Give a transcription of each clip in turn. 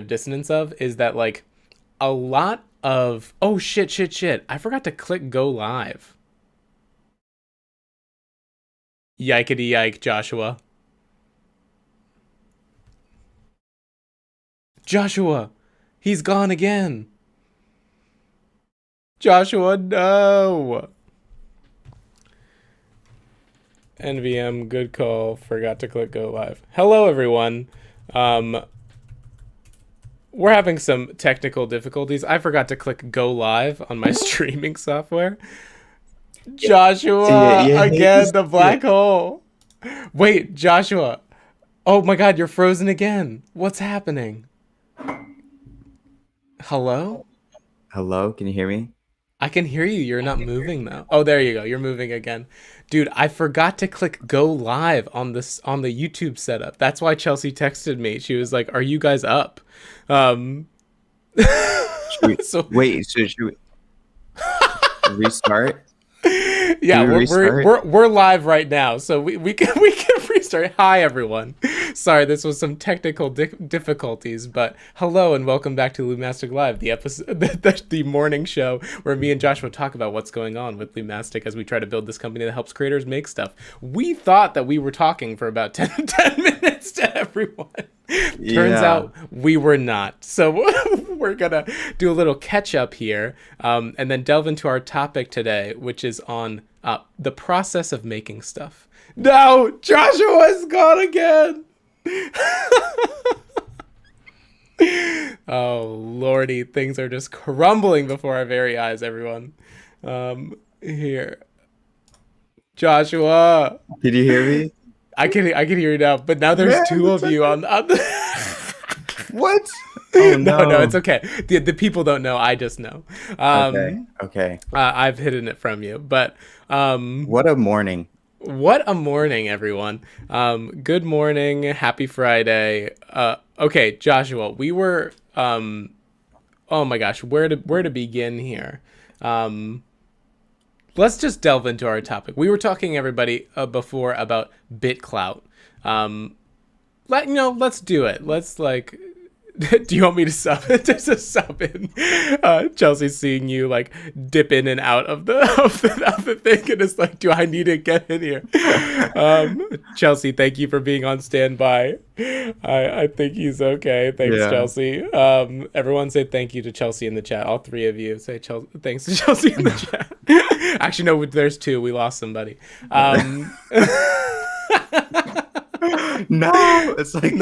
dissonance of is that like a lot of shit. I forgot to click go live. Yikety yike, Joshua. Joshua, he's gone again. Joshua, no. NVM, good call. Forgot to click go live. Hello, everyone. We're having some technical difficulties. I forgot to click go live on my streaming software. Joshua, again, the black hole. Wait, Joshua. Oh my God, you're frozen again. What's happening? Hello? Hello, can you hear me? I can hear you. You're not moving though. Oh, there you go. You're moving again. Dude, I forgot to click go live on the YouTube setup. That's why Chelsea texted me. She was like, "Are you guys up?" Um so Should we restart? yeah, Do we restart? we're live right now, so we can restart. Hi everyone. Sorry, this was some technical difficulties, but hello and welcome back to Lumastic Live, the episode, the morning show where me and Joshua talk about what's going on with Lumastic as we try to build this company that helps creators make stuff. We thought that we were talking for about 10 minutes to everyone. Turns out we were not. So we're gonna do a little catch up here, and then delve into our topic today, which is on the process of making stuff. No, Joshua's gone again. Oh lordy, things are just crumbling before our very eyes, everyone. Here, Joshua. Did you hear me? I can hear you now, but now there's two of you on the What? Oh no, it's okay. The people don't know. I just know. Okay. I've hidden it from you, but What a morning. what a morning, everyone. Good morning. Happy Friday. Okay, Joshua, we were oh my gosh, where to begin here? Let's just delve into our topic. We were talking, everybody, before about BitClout. Let's do it. Let's like. Do you want me to sub it? Just a sub in. Chelsea's seeing you like dip in and out of the thing, and it's like, do I need to get in here? Chelsea, thank you for being on standby. I think he's okay. Thanks, Yeah. Chelsea. Everyone say thank you to Chelsea in the chat. All three of you say thanks to Chelsea in the chat. Actually, no, there's two. We lost somebody. No, it's like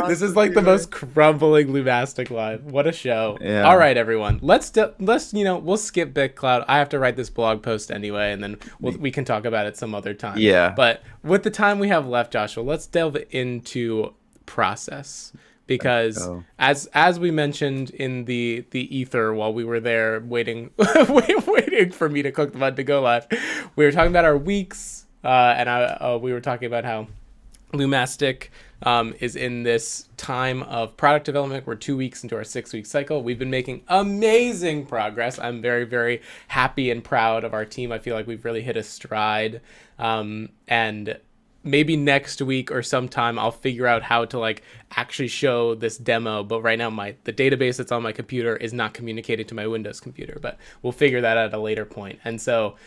This is like the most crumbling Lumastic Live. What a show. Yeah. All right, everyone. Let's we'll skip BitCloud. I have to write this blog post anyway, and then we can talk about it some other time. Yeah. But with the time we have left, Joshua, let's delve into process. Because as we mentioned in the ether while we were there waiting waiting for me to click the button to go live, we were talking about our weeks, and we were talking about how Lumastic is in this time of product development. We're 2 weeks into our 6-week cycle. We've been making amazing progress. I'm very, very happy and proud of our team. I feel like we've really hit a stride. And maybe next week or sometime I'll figure out how to like actually show this demo. But right now the database that's on my computer is not communicating to my Windows computer. But we'll figure that out at a later point. And so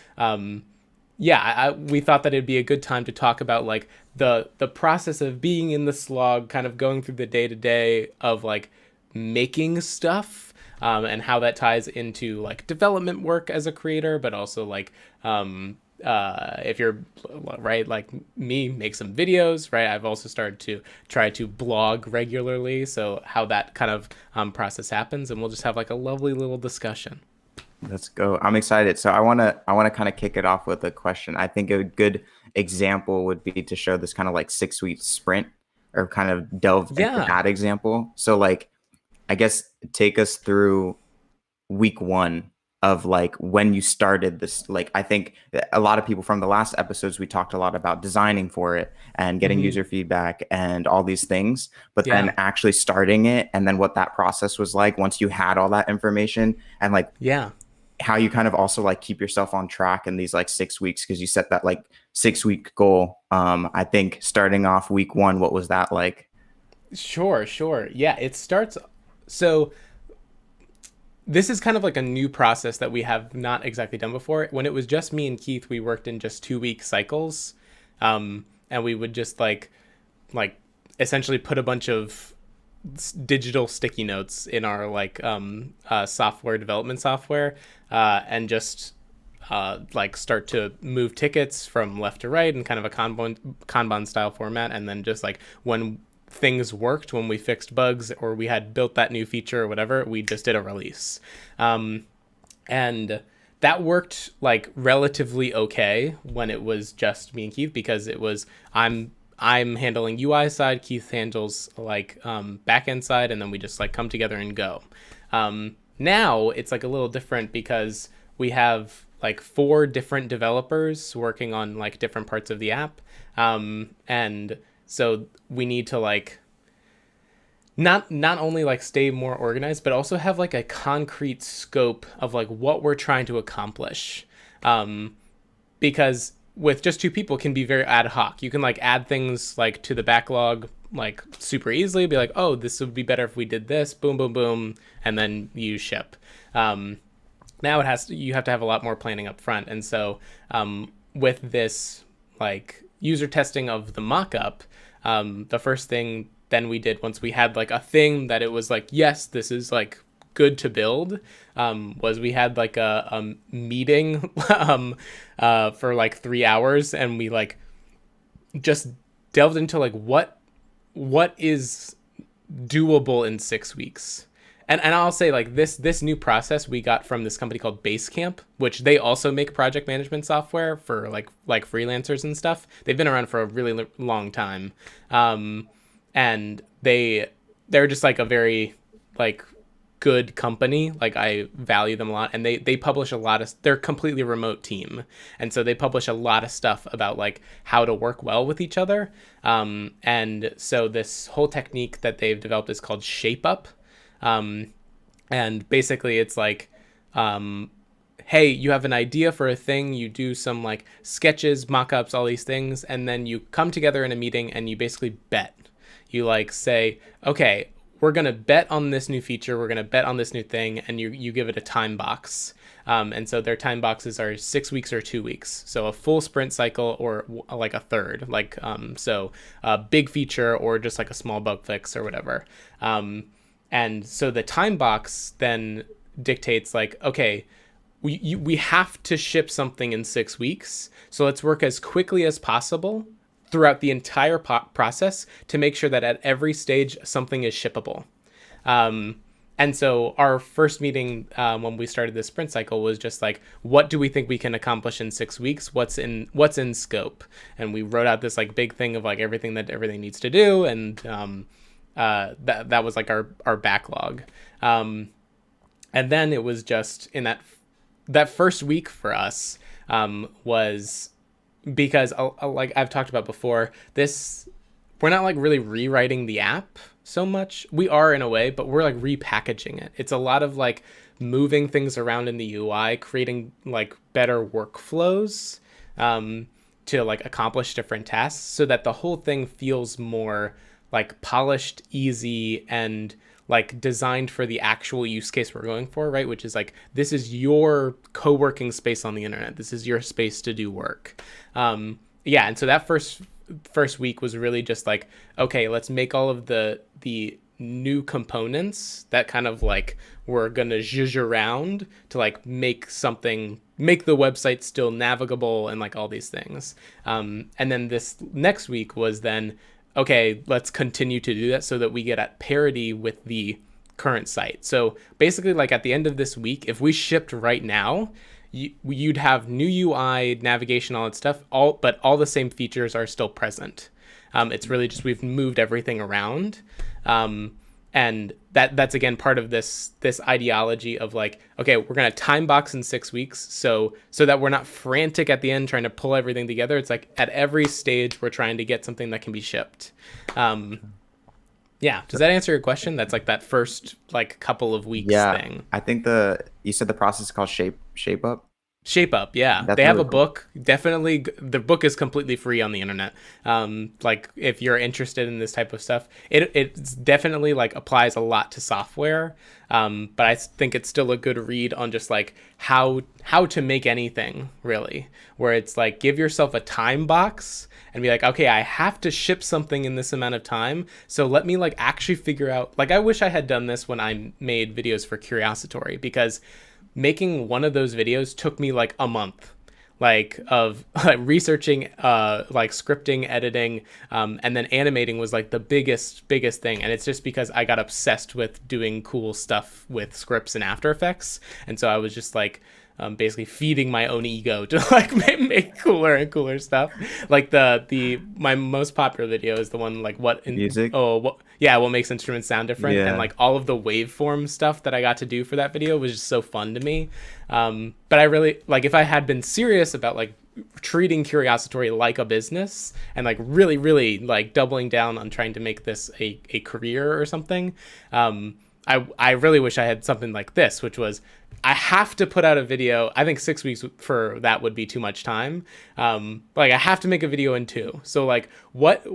we thought that it'd be a good time to talk about like the process of being in the slog, kind of going through the day-to-day of like making stuff, and how that ties into like development work as a creator, but also like if you're right like me, make some videos, right? I've also started to try to blog regularly, so how that kind of process happens, and we'll just have like a lovely little discussion. Let's go. I'm excited. So I wanna kind of kick it off with a question. I think a good example would be to show this kind of like 6-week sprint, or kind of delve into that example. So like, I guess take us through week 1 of like when you started this. Like, I think that a lot of people from the last episodes, we talked a lot about designing for it and getting user feedback and all these things, but then actually starting it, and then what that process was like once you had all that information, and like how you kind of also like keep yourself on track in these like 6 weeks, because you set that like 6-week goal. I think starting off week 1, what was that like? Sure. Yeah, it starts. So this is kind of like a new process that we have not exactly done before. When it was just me and Keith, we worked in just 2 week cycles, and we would just like essentially put a bunch of digital sticky notes in our software development software, and just like start to move tickets from left to right in kind of a Kanban style format, and then just like when things worked, when we fixed bugs or we had built that new feature or whatever, we just did a release. And that worked like relatively okay when it was just me and Keith, because it was I'm handling UI side, Keith handles like back end side, and then we just like come together and go. Now it's like a little different because we have like 4 different developers working on like different parts of the app, and so we need to like not only like stay more organized, but also have like a concrete scope of like what we're trying to accomplish, because with just 2 people can be very ad hoc. You can like add things like to the backlog like super easily, be like, oh, this would be better if we did this, boom boom boom, and then you ship. Now you have to have a lot more planning up front, and so with this like user testing of the mock-up, the first thing then we did once we had like a thing that it was like, yes, this is like good to build, was we had like a meeting for like 3 hours, and we like just delved into like what is doable in 6 weeks. And I'll say like this new process we got from this company called Basecamp, which they also make project management software for like freelancers and stuff. They've been around for a really long time, and they're just like a very like good company. Like I value them a lot, and they publish a lot of, they're a completely remote team, and so they publish a lot of stuff about like how to work well with each other. And so this whole technique that they've developed is called Shape Up. And basically it's like, hey, you have an idea for a thing, you do some like sketches, mock-ups, all these things, and then you come together in a meeting and you basically bet. You like say, okay, we're going to bet on this new feature, we're going to bet on this new thing, and you give it a time box. And so their time boxes are 6 weeks or 2 weeks. So a full sprint cycle or like a third, like, so a big feature or just like a small bug fix or whatever. And so the time box then dictates like, okay, we have to ship something in 6 weeks. So let's work as quickly as possible throughout the entire process to make sure that at every stage something is shippable. And so our first meeting when we started this sprint cycle was just like, what do we think we can accomplish in 6 weeks? What's in scope? And we wrote out this like big thing of like everything needs to do, and that was like our backlog. And then it was just in that first week for us, was because like I've talked about before, we're not like really rewriting the app so much. We are in a way, but we're like repackaging it. It's a lot of like moving things around in the UI, creating like better workflows to like accomplish different tasks, so that the whole thing feels more like polished, easy, and like designed for the actual use case we're going for, right? Which is like, this is your co-working space on the internet. This is your space to do work. Yeah, and so that first week was really just like, okay, let's make all of the new components that kind of like we're gonna zhuzh around to like make the website still navigable and like all these things. And then this next week was then, okay, let's continue to do that so that we get at parity with the current site. So basically, like at the end of this week, if we shipped right now, you'd have new UI, navigation, all that stuff, but all the same features are still present. It's really just we've moved everything around. And that's again part of this ideology of like, okay, we're gonna time box in 6 weeks, so that we're not frantic at the end trying to pull everything together. It's like at every stage we're trying to get something that can be shipped. Yeah, does that answer your question? That's like that first like couple of weeks thing. I think you said the process is called shape up. Shape Up, yeah. That's They have really a cool. book. Definitely, the book is completely free on the internet. Like if you're interested in this type of stuff, it's definitely like applies a lot to software. But I think it's still a good read on just like how to make anything really, where it's like give yourself a time box and be like, okay, I have to ship something in this amount of time. So let me like actually figure out. Like I wish I had done this when I made videos for Curiository, because making one of those videos took me like a month, like of like researching like scripting, editing, and then animating was like the biggest thing. And it's just because I got obsessed with doing cool stuff with scripts and After Effects, and so I was just like basically feeding my own ego to like make cooler and cooler stuff. Like the my most popular video is the one like Music. what makes instruments sound different, and Yeah. like all of the waveform stuff that I got to do for that video was just so fun to me. But I really like, if I had been serious about like treating Curiository like a business and like really like doubling down on trying to make this a career or something, I really wish I had something like this, which was I have to put out a video. I think 6 weeks for that would be too much time. Like I have to make a video in 2. So like what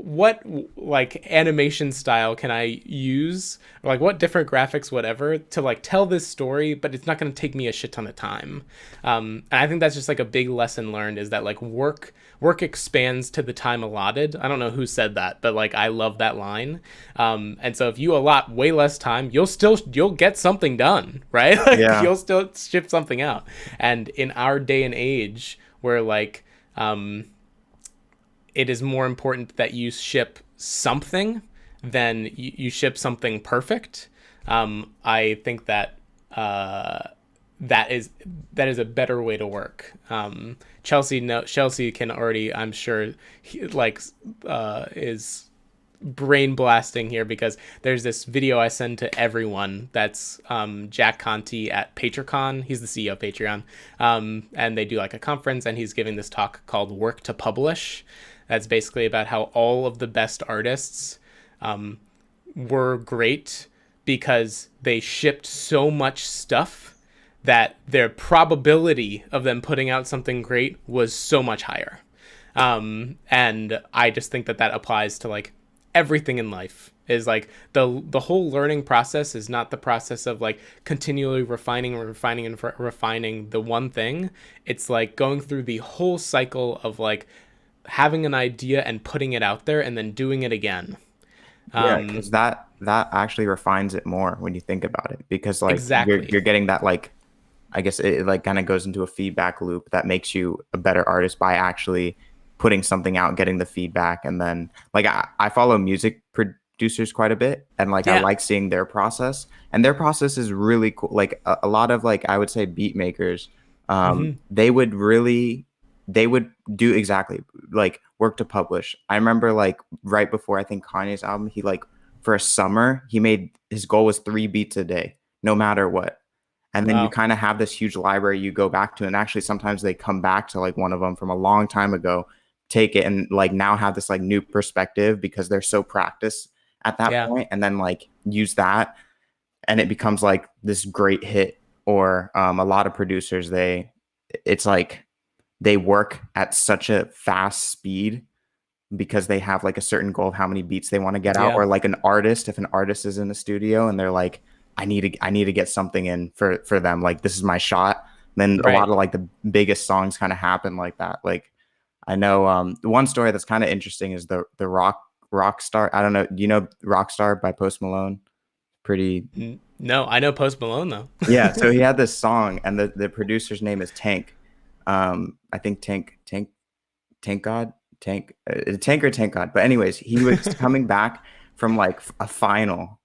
like animation style can I use, or like what different graphics, whatever, to like tell this story, but it's not going to take me a shit ton of time. And I think that's just like a big lesson learned, is that like work expands to the time allotted. I don't know who said that, but like I love that line. And so if you allot way less time, you'll get something done, right? Like Yeah. you'll still ship something out. And in our day and age, where like it is more important that you ship something than you ship something perfect. I think that that is a better way to work. Chelsea can already, I'm sure, is brain blasting here, because there's this video I send to everyone that's Jack Conti at PatreCon. He's the CEO of Patreon, and they do like a conference, and he's giving this talk called Work to Publish. That's basically about how all of the best artists were great because they shipped so much stuff that their probability of them putting out something great was so much higher. And I just think that applies to like everything in life. Is like the whole learning process is not the process of like continually refining the one thing. It's like going through the whole cycle of like having an idea and putting it out there and then doing it again. Yeah, because that actually refines it more when you think about it. Because like Exactly. you're getting that, like, I guess it like kind of goes into a feedback loop that makes you a better artist by actually putting something out, getting the feedback. And then like I follow music producers quite a bit, and like I Yeah. like seeing their process, and their process is really cool. Like a lot of, like, I would say beat makers, Hmm. they would do exactly like Work to Publish. I remember like right before, I think, Kanye's album, he like for a summer, he made, his goal was 3 beats a day, no matter what. And then you Wow. kind of have this huge library you go back to, and actually sometimes they come back to like one of them from a long time ago, take it, and like now have this like new perspective because they're so practiced at that Yeah. point, and then like use that, and it becomes like this great hit. Or a lot of producers, it's like they work at such a fast speed because they have like a certain goal of how many beats they want to get out. Yeah. Or like an artist, if an artist is in the studio and they're like, I need to get something in for them, like this is my shot. Then a lot Right. of like the biggest songs kind of happen like that. Like I know the one story that's kind of interesting is the Rockstar. I don't know, do you know Rockstar by Post Malone? Pretty. No, I know Post Malone though. Yeah, so he had this song, and the producer's name is Tank. I think Tank God, Tank or Tank God. But anyways, he was coming back from like a final,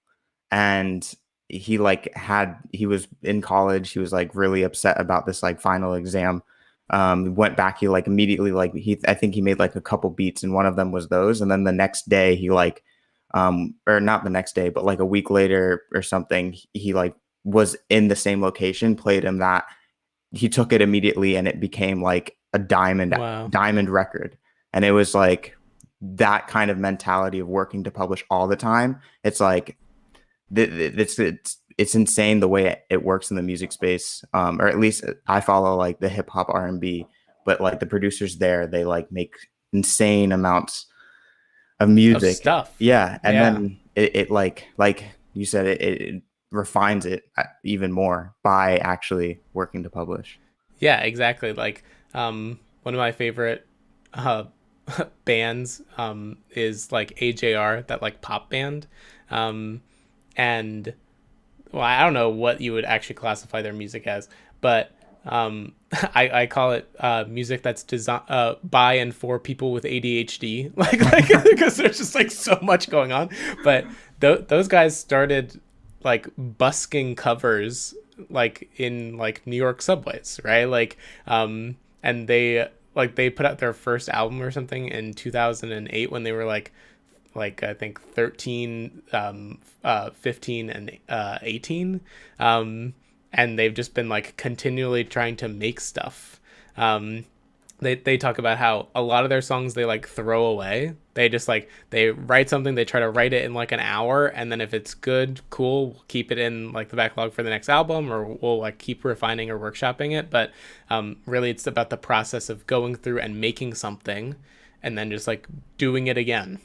and he was in college. He was like really upset about this like final exam. Went back. He like immediately, like, I think he made like a couple beats, and one of them was those. And then the next day, he like, or not the next day, but like a week later or something, he like was in the same location, played him that. He took it immediately, and it became like a Wow. diamond record. And it was like that kind of mentality of working to publish all the time. It's like it's it's insane the way it works in the music space. Or at least I follow like the hip hop R&B, but like the producers there, they like make insane amounts of Of music. stuff. Yeah, and Yeah. then it like you said, it refines it even more by actually working to publish. Yeah, exactly. Like, one of my favorite uh, bands is like AJR, that like pop band. Um, and well, I don't know what you would actually classify their music as, but I call it music that's designed by and for people with ADHD, like because there's just like so much going on. But those guys started like busking covers like in like New York subways, right? And they put out their first album or something in 2008 when they were like I think 13, 15, and 18. And they've just been like continually trying to make stuff. They talk about how a lot of their songs they like throw away. They just like they write something, they try to write it in like an hour, and then if it's good, cool, we'll keep it in like the backlog for the next album, or we'll like keep refining or workshopping it. But really, it's about the process of going through and making something, and then just like doing it again.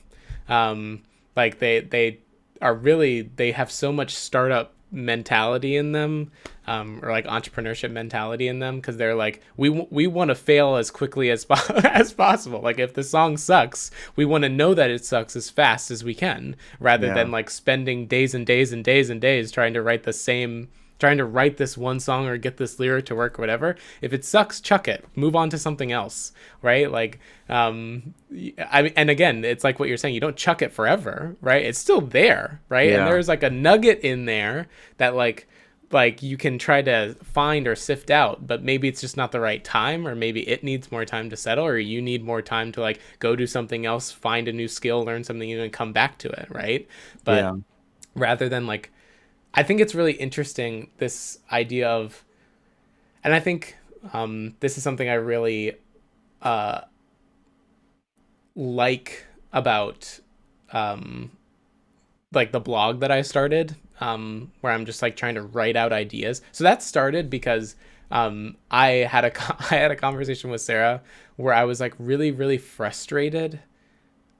Like they are really they have so much startup mentality in them, or like entrepreneurship mentality in them, because they're like we want to fail as quickly as as possible. Like if the song sucks, we want to know that it sucks as fast as we can, rather than like spending days and days and days and days trying to write this one song or get this lyric to work or whatever. If it sucks, chuck it, move on to something else, right? Like and again, it's like what you're saying, you don't chuck it forever, right? It's still there, right? And there's like a nugget in there that like you can try to find or sift out, but maybe it's just not the right time, or maybe it needs more time to settle, or you need more time to like go do something else, find a new skill, learn something new, and come back to it, right? But rather than like, I think it's really interesting, this idea of, and I think this is something I really like about like the blog that I started, where I'm just like trying to write out ideas. So that started because I had a conversation with Sarah where I was like really, really frustrated.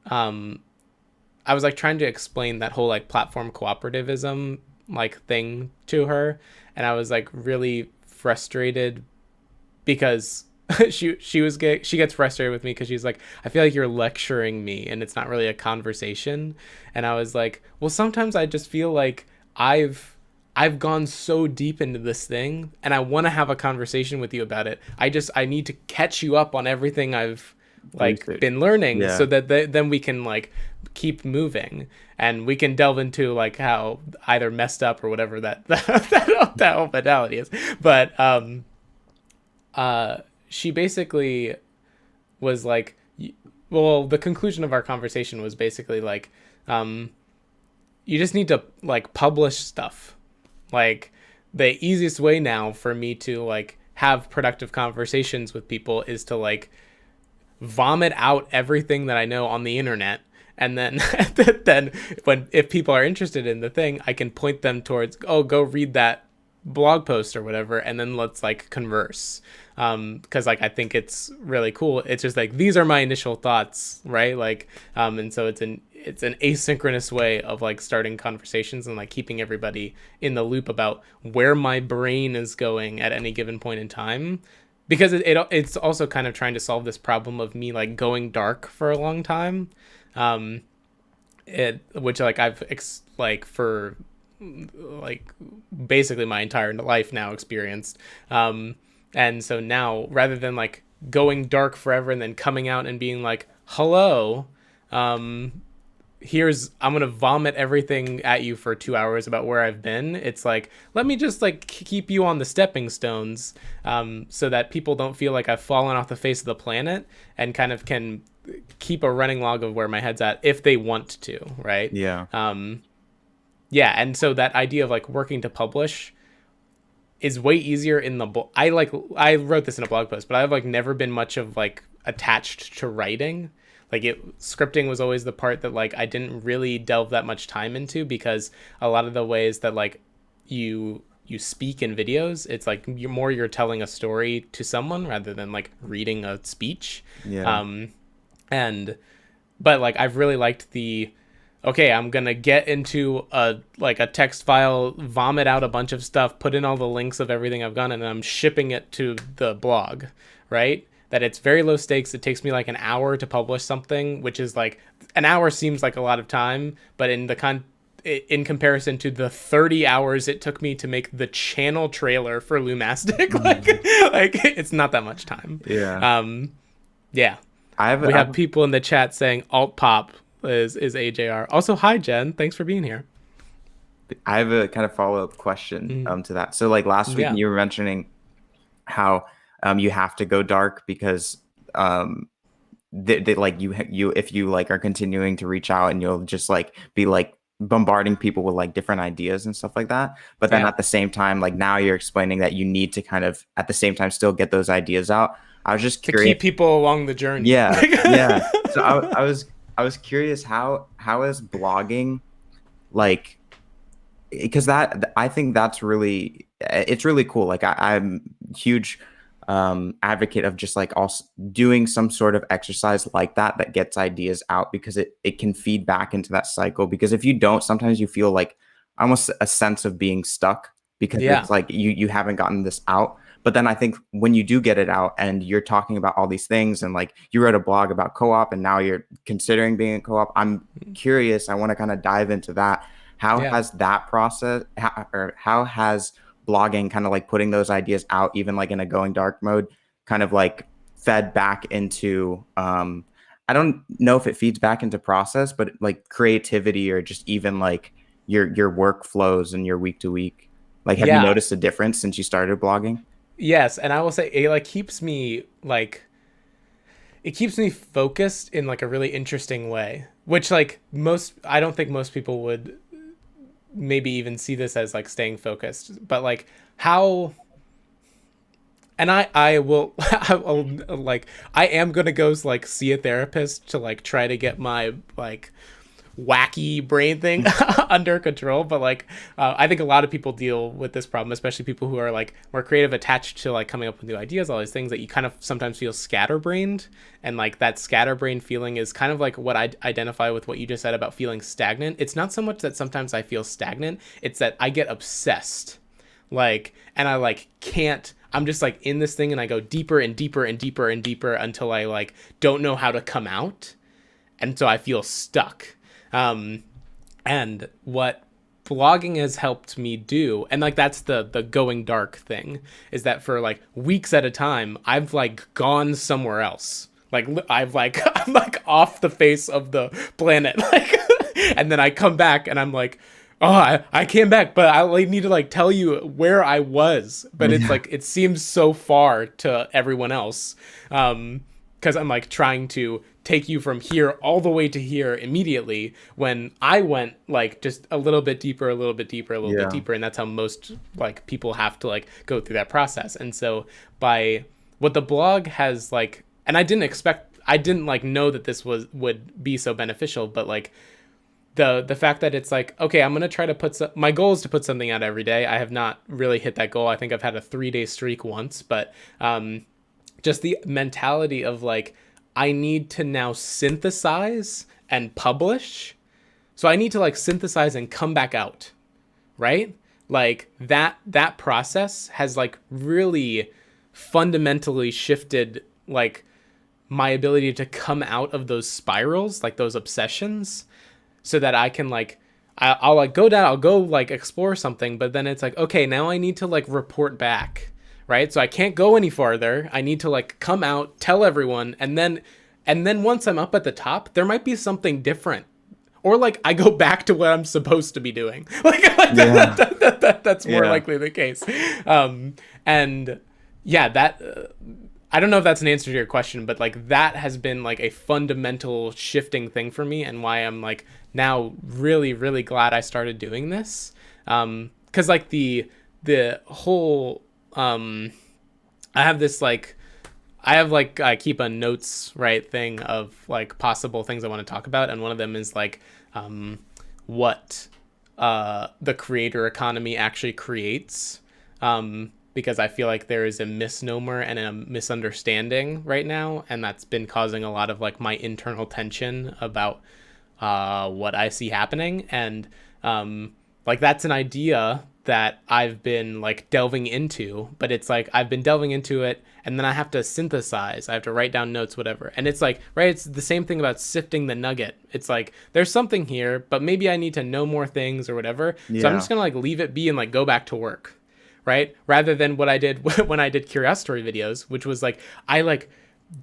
I was like trying to explain that whole like platform cooperativism like thing to her, and I was like really frustrated because she gets frustrated with me because she's like, I feel like you're lecturing me and it's not really a conversation. And I was like, well, sometimes I just feel like I've gone so deep into this thing and I want to have a conversation with you about it. I need to catch you up on everything I've like been learning, so that then we can like keep moving, and we can delve into like how either messed up or whatever that whole mentality is. But she basically was like, well, the conclusion of our conversation was basically like, you just need to like publish stuff. Like the easiest way now for me to like have productive conversations with people is to like vomit out everything that I know on the internet, and then if people are interested in the thing, I can point them towards, oh, go read that blog post or whatever, and then let's like converse, because like I think it's really cool. It's just like, these are my initial thoughts, right? Like and so it's an asynchronous way of like starting conversations and like keeping everybody in the loop about where my brain is going at any given point in time, because it's also kind of trying to solve this problem of me like going dark for a long time, which like I've for like basically my entire life now experienced, and so now rather than like going dark forever and then coming out and being like, hello, I'm gonna vomit everything at you for 2 hours about where I've been. It's like, let me just like keep you on the stepping stones, so that people don't feel like I've fallen off the face of the planet, and kind of can keep a running log of where my head's at if they want to, right? And so that idea of like working to publish is way easier in the book. I wrote this in a blog post, but I've like never been much of like attached to writing. Like scripting was always the part that like I didn't really delve that much time into, because a lot of the ways that like you speak in videos, it's like you're telling a story to someone rather than like reading a speech. Yeah. And but like I've really liked the, okay, I'm gonna get into a text file, vomit out a bunch of stuff, put in all the links of everything I've done, and I'm shipping it to the blog, right? That it's very low stakes. It takes me like an hour to publish something, which is like, an hour seems like a lot of time, but in comparison to the 30 hours it took me to make the channel trailer for Lumastic, like it's not that much time. Yeah. Yeah. We have people in the chat saying alt pop is AJR. Also, hi Jen, thanks for being here. I have a kind of follow-up question to that. So like last week you were mentioning how you have to go dark because they like you if you like are continuing to reach out, and you'll just like be like bombarding people with like different ideas and stuff like that. But then at the same time, like now you're explaining that you need to kind of at the same time still get those ideas out. I was just curious, to keep people along the journey. Yeah. Yeah. So I was curious how is blogging, like, because that, I think that's really, it's really cool. Like I'm huge advocate of just like also doing some sort of exercise like that gets ideas out, because it can feed back into that cycle. Because if you don't, sometimes you feel like almost a sense of being stuck, because it's like you haven't gotten this out. But then I think when you do get it out and you're talking about all these things, and like you wrote a blog about co-op and now you're considering being a co-op, I'm curious, I want to kind of dive into that. How has that process, how has blogging, kind of like putting those ideas out, even like in a going dark mode, kind of like fed back into, I don't know if it feeds back into process, but like creativity, or just even like your workflows and your week to week? Like, have you noticed a difference since you started blogging? Yes, and I will say it keeps me focused in like a really interesting way, which like I don't think most people would maybe even see this as like staying focused, but like how, and I will like I am gonna go like see a therapist to like try to get my like wacky brain thing under control. But like I think a lot of people deal with this problem, especially people who are like more creative, attached to like coming up with new ideas, all these things, that you kind of sometimes feel scatterbrained. And like that scatterbrain feeling is kind of like what I identify with what you just said about feeling stagnant. It's not so much that sometimes I feel stagnant, it's that I get obsessed, like, and I like can't, I'm just like in this thing, and I go deeper and deeper and deeper and deeper until I like don't know how to come out, and so I feel stuck. And what blogging has helped me do, and like that's the going dark thing, is that for like weeks at a time I've like gone somewhere else, like I'm like off the face of the planet, like and then I come back and I'm like, oh, I came back, but I like need to like tell you where I was, but it's like it seems so far to everyone else, because I'm like trying to take you from here all the way to here immediately, when I went like just a little bit deeper, a little bit deeper, a little bit deeper. And that's how most like people have to like go through that process. And so by what the blog has like, and I didn't like know that this would be so beneficial, but like the fact that it's like, okay, I'm going to try to my goal is to put something out every day. I have not really hit that goal. I think I've had a 3-day streak once, but just the mentality of like, I need to now synthesize and publish. So I need to like synthesize and come back out, right? Like that process has like really fundamentally shifted like my ability to come out of those spirals, like those obsessions, so that I can like, I'll like go down, I'll go like explore something, but then it's like, okay, now I need to like report back. Right? So I can't go any farther. I need to like come out, tell everyone, and then once I'm up at the top, there might be something different. Or like I go back to what I'm supposed to be doing. That's more likely the case. And yeah, that I don't know if that's an answer to your question, but like that has been like a fundamental shifting thing for me, and why I'm like now really, really glad I started doing this. 'Cause like the whole I have this like, I keep a notes thing of like possible things I want to talk about, and one of them is like what the creator economy actually creates. Because I feel like there is a misnomer and a misunderstanding right now, and that's been causing a lot of like my internal tension about what I see happening. And like that's an idea that I've been like delving into, but it's like I've been delving into it and then I have to synthesize. I have to write down notes, whatever. And it's like, right, it's the same thing about sifting the nugget. It's like there's something here, but maybe I need to know more things or whatever. Yeah. So I'm just gonna like leave it be and like go back to work. Right? Rather than what I did when I did Curiository videos, which was like, I like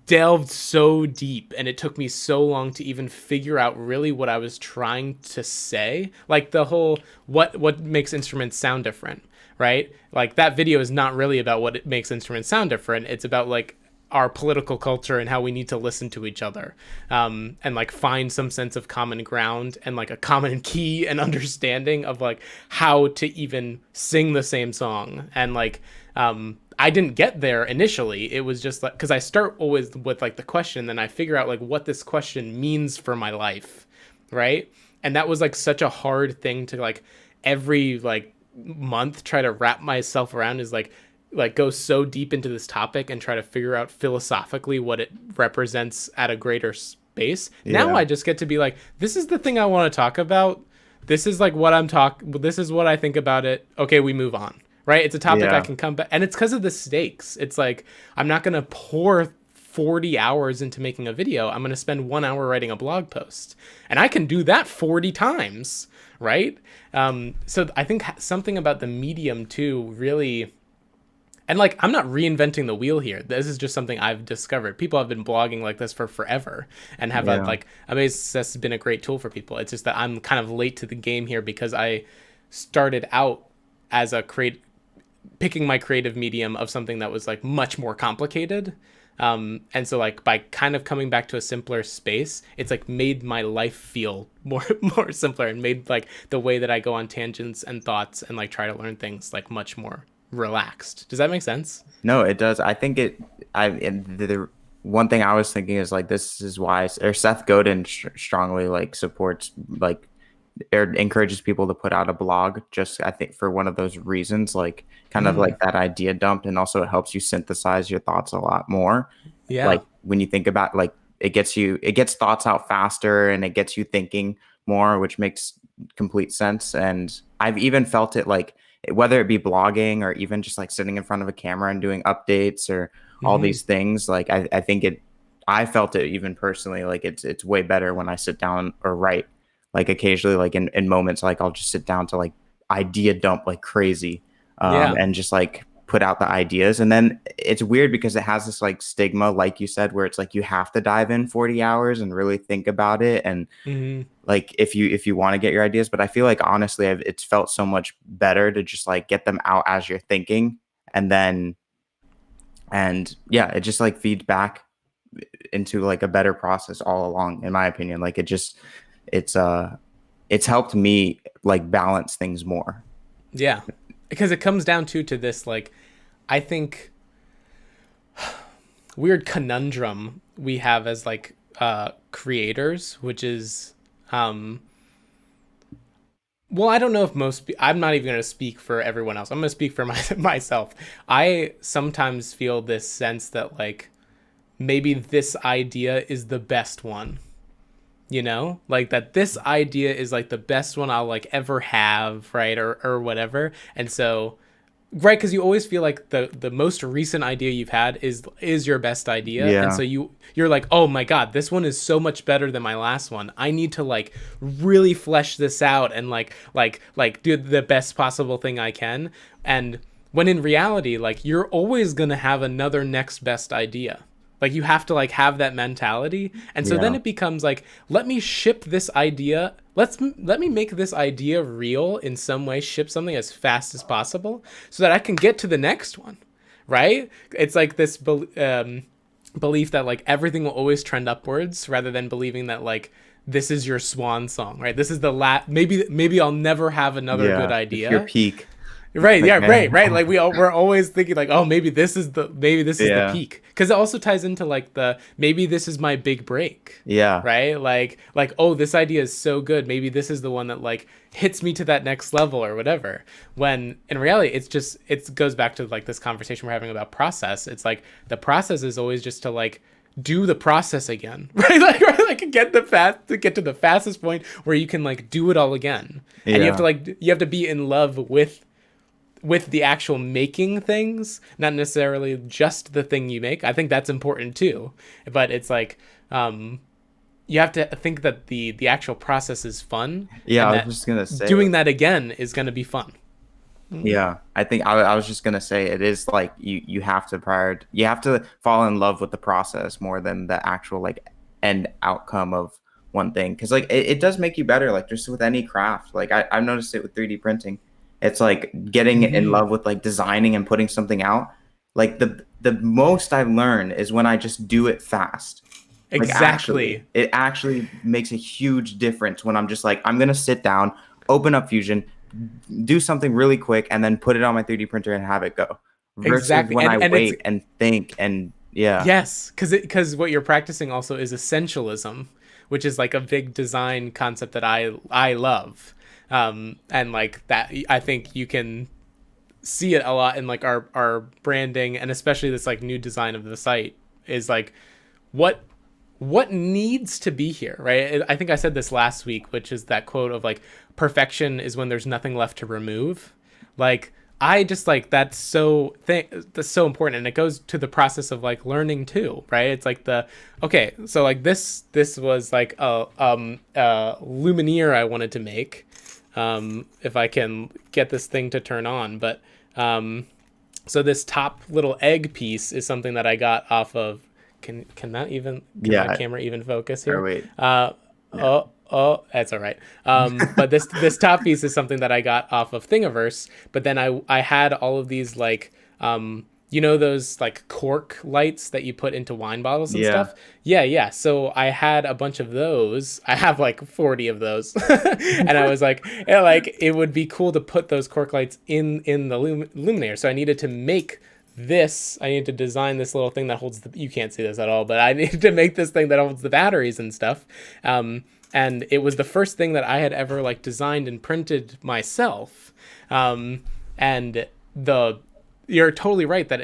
delved so deep and it took me so long to even figure out really what I was trying to say. Like the whole, what makes instruments sound different, right? Like that video is not really about what it makes instruments sound different. It's about like our political culture and how we need to listen to each other, and like find some sense of common ground and like a common key and understanding of like how to even sing the same song. And like I didn't get there initially. It was just like, because I start always with like the question, then I figure out like what this question means for my life, right? And that was like such a hard thing to like every like month try to wrap myself around, is like go so deep into this topic and try to figure out philosophically what it represents at a greater space. Yeah. Now I just get to be like, this is the thing I want to talk about. This is like what this is what I think about it. Okay, we move on, right? It's a topic I can come back. And it's because of the stakes. It's like, I'm not going to pour 40 hours into making a video. I'm going to spend 1 hour writing a blog post. And I can do that 40 times, right? So I think something about the medium too really... And like, I'm not reinventing the wheel here. This is just something I've discovered. People have been blogging like this for forever and have like, I mean, this has been a great tool for people. It's just that I'm kind of late to the game here because I started out as picking my creative medium of something that was like much more complicated. And so like by kind of coming back to a simpler space, it's like made my life feel more simpler and made like the way that I go on tangents and thoughts and like try to learn things like much more relaxed. Does that make sense? No, it does. I think the one thing I was thinking is like, this is why Seth Godin strongly like supports like or encourages people to put out a blog, just I think for one of those reasons, like kind of like that idea dump, and also it helps you synthesize your thoughts a lot more. Yeah, like when you think about like it gets thoughts out faster and it gets you thinking more, which makes complete sense. And I've even felt it like, whether it be blogging or even just like sitting in front of a camera and doing updates or all these things, like I think I felt it even personally, like it's way better when I sit down or write, like occasionally, like in moments, like I'll just sit down to like idea dump like crazy, and just like put out the ideas. And then it's weird because it has this like stigma, like you said, where it's like you have to dive in 40 hours and really think about it. And like if you want to get your ideas, but I feel like honestly, it's felt so much better to just like get them out as you're thinking. And yeah, it just like feeds back into like a better process all along, in my opinion. Like it's helped me like balance things more. Yeah. Because it comes down to this, like, I think weird conundrum we have as like creators, which is, well, I don't know if I'm not even going to speak for everyone else. I'm going to speak for myself. I sometimes feel this sense that like maybe this idea is the best one. You know, like that this idea is like the best one I'll like ever have, right? Or whatever. And so, right, because you always feel like the most recent idea you've had is your best idea. Yeah. And so you're like, oh my God, this one is so much better than my last one. I need to like really flesh this out and like do the best possible thing I can. And when in reality, like you're always gonna have another next best idea. Like you have to like have that mentality. And so then it becomes like, let me ship this idea. Let me make this idea real in some way, ship something as fast as possible so that I can get to the next one. Right. It's like this belief that like everything will always trend upwards rather than believing that like this is your swan song, right? This is the maybe I'll never have another good idea. Your peak. Right, Like, yeah, man. right. Like we're always thinking like, oh, maybe this is the Yeah. peak, because it also ties into like the maybe this is my big break, Yeah. right? Like oh, this idea is so good, maybe this is the one that like hits me to that next level or whatever. When in reality, it goes back to like this conversation we're having about process. It's like the process is always just to like do the process again, right? Like get to get to the fastest point where you can like do it all again, and Yeah. you have to be in love with the actual making things, not necessarily just the thing you make. I think that's important too. But it's like you have to think that the actual process is fun, Yeah. and I was that just gonna say. doing that again is going to be fun. Yeah, I think I was just gonna say it is like you have to you have to fall in love with the process more than the actual like end outcome of one thing, because like it does make you better, like just with any craft. Like I've noticed it with 3D printing. It's like getting in Mm-hmm. love with like designing and putting something out. Like the most I've learned is when I just do it fast. Like Exactly. it actually makes a huge difference when I'm just like, I'm gonna sit down, open up Fusion, do something really quick, and then put it on my 3D printer and have it go. Versus Exactly. when I And it's wait and think and yeah. yes, because what you're practicing also is essentialism, which is like a big design concept that I love. And like that, I think you can see it a lot in like our branding, and especially this like new design of the site is like what what needs to be here, right? I think I said this last week, which is that quote of like perfection is when there's nothing left to remove. Like I just like that's so important, and it goes to the process of like learning too, right? It's like the okay, so like this was like a luminaire I wanted to make, if I can get this thing to turn on, but so this top little egg piece is something that I got off of. Can my Yeah. camera even focus Or here? wait. Yeah. Oh, that's all right. But this top piece is something that I got off of Thingiverse. But then I had all of these like you know those like cork lights that you put into wine bottles and Yeah. stuff. Yeah. So I had a bunch of those. I have like 40 of those, and I was like, yeah, like it would be cool to put those cork lights in the luminaire. So I needed to make this. I need to design this little thing that holds you can't see this at all, but I needed to make this thing that holds the batteries and stuff. And it was the first thing that I had ever like designed and printed myself. And the you're totally right that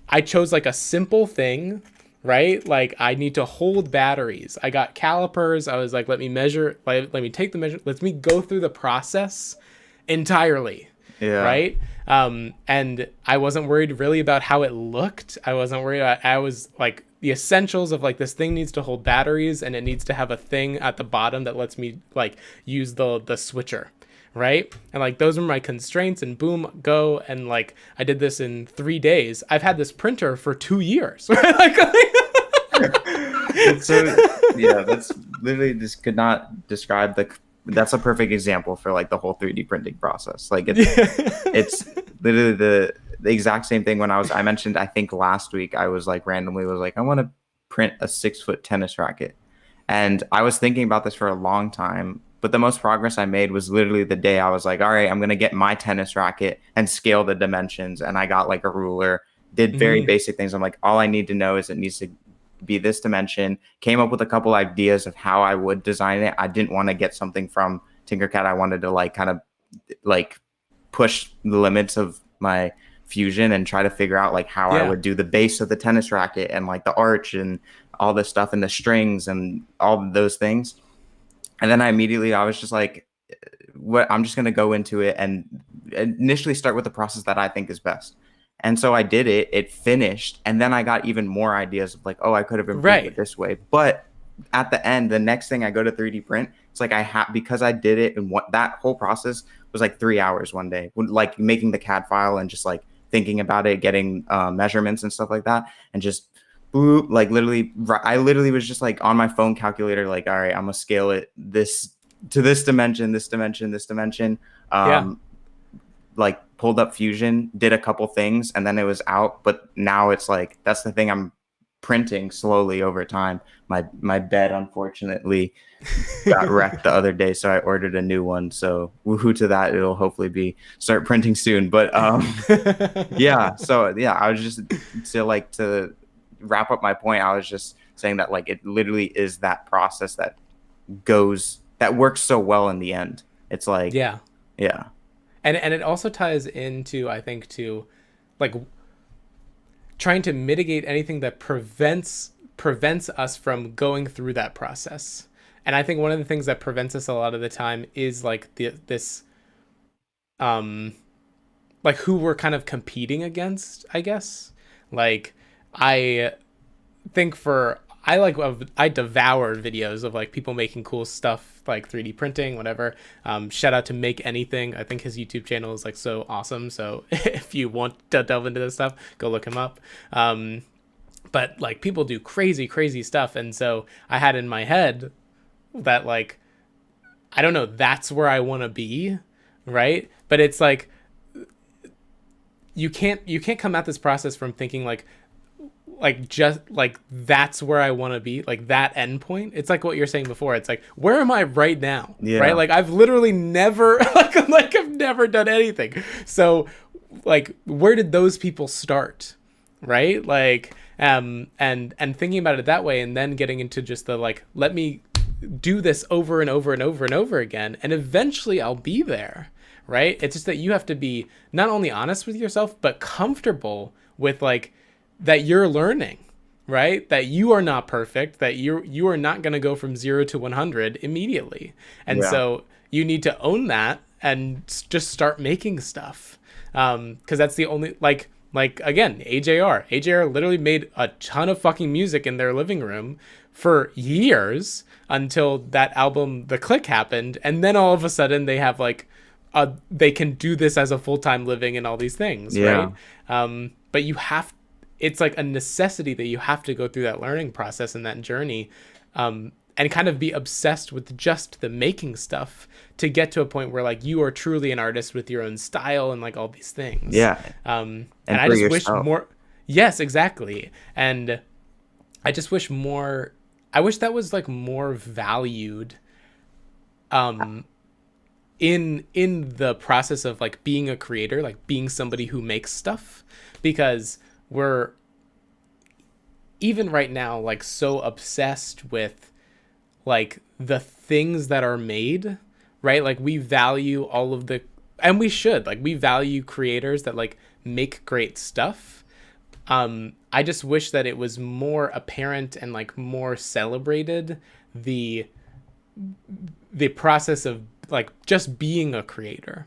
I chose like a simple thing, right? Like I need to hold batteries. I got calipers. I was like, let me measure, let me take the measure, let me go through the process entirely, Yeah. right? And I wasn't worried really about how it looked. I wasn't worried about, I was like, the essentials of like this thing needs to hold batteries, and it needs to have a thing at the bottom that lets me like use the switcher, right? And like those are my constraints, and boom, go. And like I did this in 3 days. I've had this printer for 2 years. Like, It's so yeah, that's literally just could not describe that's a perfect example for like the whole 3D printing process. Like it's literally the exact same thing when I mentioned, I think last week I was like randomly was like, I want to print a 6-foot tennis racket. And I was thinking about this for a long time, but the most progress I made was literally the day I was like, all right, I'm going to get my tennis racket and scale the dimensions. And I got like a ruler, did very basic things. I'm like, all I need to know is it needs to be this dimension. Came up with a couple ideas of how I would design it. I didn't want to get something from Tinkercad. I wanted to like kind of like push the limits of my Fusion and try to figure out like how I would do the base of the tennis racket and like the arch and all this stuff and the strings and all of those things. And then I was just like, what, I'm just going to go into it and initially start with the process that I think is best. And so I did it, it finished, and then I got even more ideas of like, oh, I could have improved it this way. But at the end, the next thing I go to 3D print, it's like because I did it, and what that whole process was like 3 hours one day, like making the CAD file and just like thinking about it, getting measurements and stuff like that, and just boop, like I literally was just like on my phone calculator, like, all right, I'm gonna scale it this to this dimension, this dimension, this dimension. Like pulled up Fusion, did a couple things, and then it was out. But now it's like that's the thing I'm printing slowly over time. My bed unfortunately got wrecked the other day, so I ordered a new one. So woohoo to that. It'll hopefully be start printing soon. But yeah, so yeah, I was just to wrap up my point, I was just saying that like it literally is that process that works so well in the end. It's like Yeah. yeah. And it also ties into, I think, to like trying to mitigate anything that prevents us from going through that process. And I think one of the things that prevents us a lot of the time is like this like who we're kind of competing against, I guess. Like I think for I devour videos of like people making cool stuff like 3D printing, whatever. Shout out to Make Anything. I think his YouTube channel is like so awesome. So if you want to delve into this stuff, go look him up. But like people do crazy, crazy stuff. And so I had in my head that like, I don't know, that's where I want to be. Right. But it's like, you can't come at this process from thinking like just like that's where I want to be, like that endpoint. It's like what you're saying before. It's like, where am I right now? Yeah. Right. Like I've literally never like I've never done anything. So like, where did those people start? Right. Like, and thinking about it that way, and then getting into just the like, let me do this over and over and over and over again, and eventually I'll be there. Right. It's just that you have to be not only honest with yourself, but comfortable with like, that you're learning, right? That you are not perfect, that you are not going to go from 0 to 100 immediately. And so you need to own that and just start making stuff. Cause that's the only, like again, AJR literally made a ton of fucking music in their living room for years until that album, The Click, happened. And then all of a sudden they have like, they can do this as a full-time living and all these things. Right. But it's like a necessity that you have to go through that learning process and that journey, and kind of be obsessed with just the making stuff to get to a point where like you are truly an artist with your own style and like all these things. Yeah. And I just wish more. Yes, exactly. And I just wish more. I wish that was like more valued. In the process of like being a creator, like being somebody who makes stuff, because we're even right now like so obsessed with like the things that are made, right? Like we value all of the, and we should, like we value creators that like make great stuff. I just wish that it was more apparent and like more celebrated the process of like just being a creator,